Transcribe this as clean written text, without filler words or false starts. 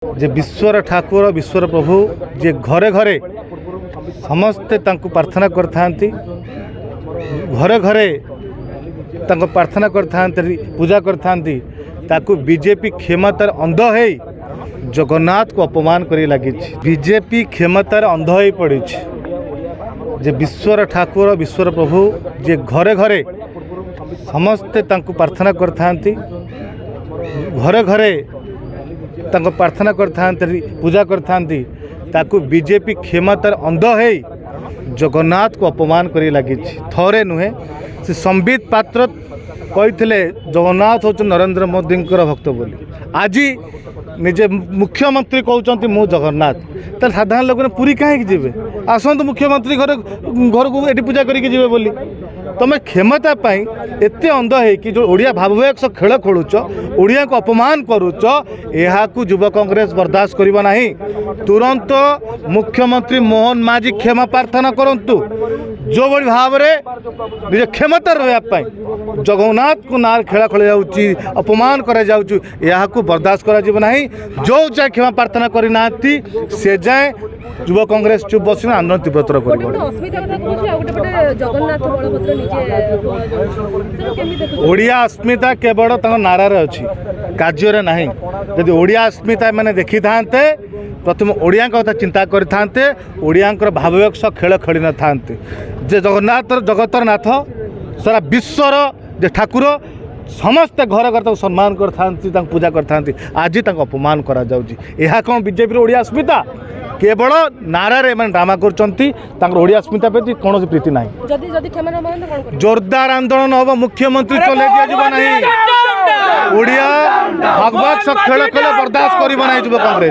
जे विश्वर ठाकुर विश्वर प्रभु जे घरे घरे समस्ते तांको प्रार्थना करथांती, घरे घरे तांको प्रार्थना करथांती, पूजा करथांती, ताकू बीजेपी क्षमतार अंध है जगन्नाथ को अपमान करे लगी। बीजेपी क्षमतार अंध हो पड़ी जे विश्वर ठाकुर विश्वर प्रभु जे घरे घरे समस्ते तांको प्रार्थना करथांती, घरे घरे तांको प्रार्थना करथांती, पूजा करथांती, ताकू बीजेपी क्षमतार अंध है जगन्नाथ को अपमान करे लगी। थरे नुहे से संबित पात्र कही जगन्नाथ हूँ नरेंद्र मोदी भक्त बोली, आज निजे मुख्यमंत्री कहते मु जगन्नाथ, तो साधारण लोग पूरी कहीं जी आसतु मुख्यमंत्री घर को ये पूजा करके बोली। तुम क्षमता एत अंध है कि जो ओडिया भावुक खेल खेलुच, ओडिया को अपमान करुच, यह युव कांग्रेस बर्दाश्त करना नहीं। तुरंत मुख्यमंत्री मोहन माझी क्षमा प्रार्थना करंतु, जो बड़ी भाव में निज क्षमता रहा जगन्नाथ को ना खेला खेल जाऊँगी, अपमान करा जाऊँ, यह बर्दाश्त करा नहीं। जो जाए क्षमा प्रार्थना करना से जाए युव कांग्रेस चुप बस आंदोलन तीव्रतर कर। ओडिया अस्मिता केवल नारार अच्छी कार्य ना। यदि ओडिया अस्मिता मैंने देखी था प्रथम ओडिया कथा चिंता करते, ओडिया भावुक खेल खेली न था जे जगन्नाथ जगतर नाथ सारा विश्वर जे ठाकुर समस्ते घर घर सम्मान कर पूजा करते, आज अपमान करा जाउची। यह कौन बीजेपी ओडिया अस्मिता? केवल नारे मैंने ड्रामा कर ओडिया अस्मिता प्रति कौन प्रीति ना। जोरदार आंदोलन हम, मुख्यमंत्री चले दिया नहीं, ओडिया भागवत खेल खेल बर्दाश्त करना युव कांग्रेस।